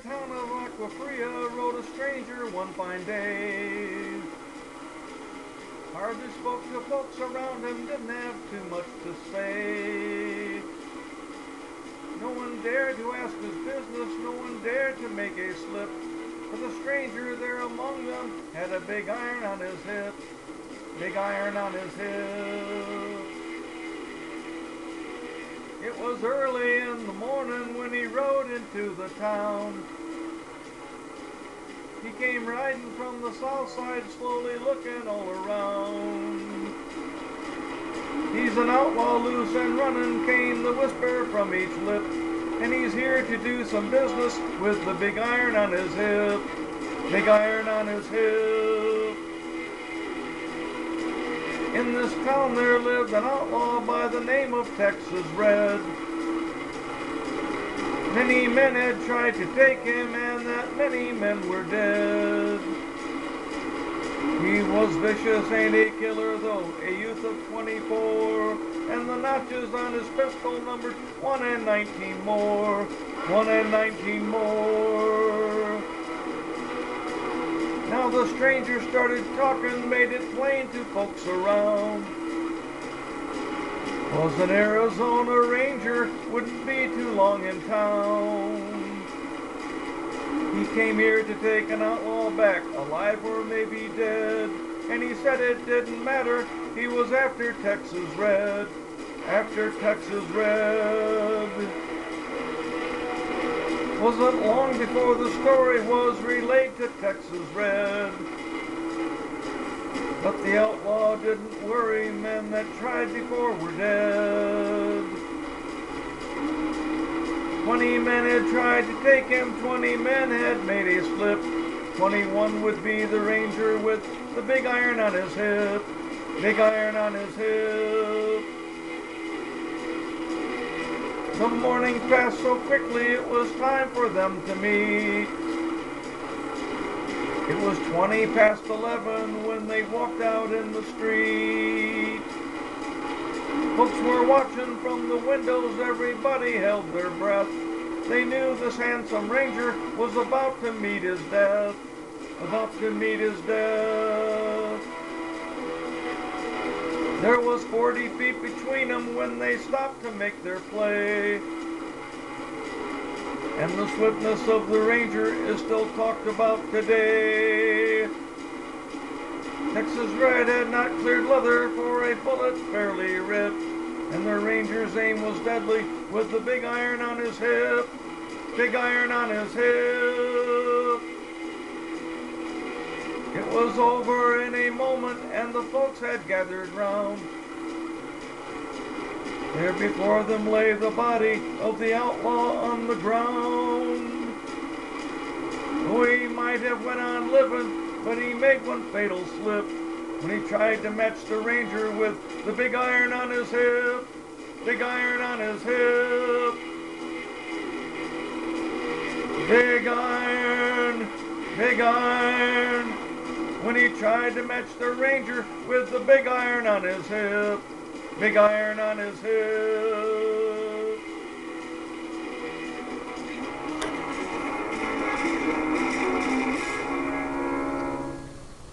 town of Aquafria rode a stranger one fine day. Hardly spoke to folks around him, didn't have too much to say. No one dared to ask his business, no one dared to make a slip. But the stranger there among them had a big iron on his hip. Big iron on his hip. It was early in the morning when he rode into the town. He came riding from the south side, slowly looking all around. He's an outlaw, loose and running, came the whisper from each lip. And he's here to do some business with the big iron on his hip. Big iron on his hip. In this town there lived an outlaw by the name of Texas Red. Many men had tried to take him, and that many men were dead. He was vicious, ain't a killer though, a youth of 24, and the notches on his pistol numbered 1 and 19 more, 1 and 19 more. Now the stranger started talking, made it plain to folks around. Was an Arizona Ranger, wouldn't be too long in town. He came here to take an outlaw back, alive or maybe dead. And he said it didn't matter, he was after Texas Red. After Texas Red. Wasn't long before the story was relayed to Texas Red. But the outlaw didn't worry, men that tried before were dead. 20 men had tried to take him, 20 men had made a slip. 21 would be the ranger with the big iron on his hip. Big iron on his hip. The morning passed so quickly, it was time for them to meet. It was 20 past 11 when they walked out in the street. Folks were watching from the windows, everybody held their breath. They knew this handsome ranger was about to meet his death. About to meet his death. There was 40 feet between them when they stopped to make their play. And the swiftness of the ranger is still talked about today. Texas Red had not cleared leather for a bullet fairly ripped, and the ranger's aim was deadly with the big iron on his hip. Big iron on his hip. It was over in a moment, and the folks had gathered round. There before them lay the body of the outlaw on the ground. Oh, he might have went on living, but he made one fatal slip when he tried to match the ranger with the big iron on his hip. Big iron on his hip. Big iron, big iron. When he tried to match the ranger with the big iron on his hip. Big iron on his hip.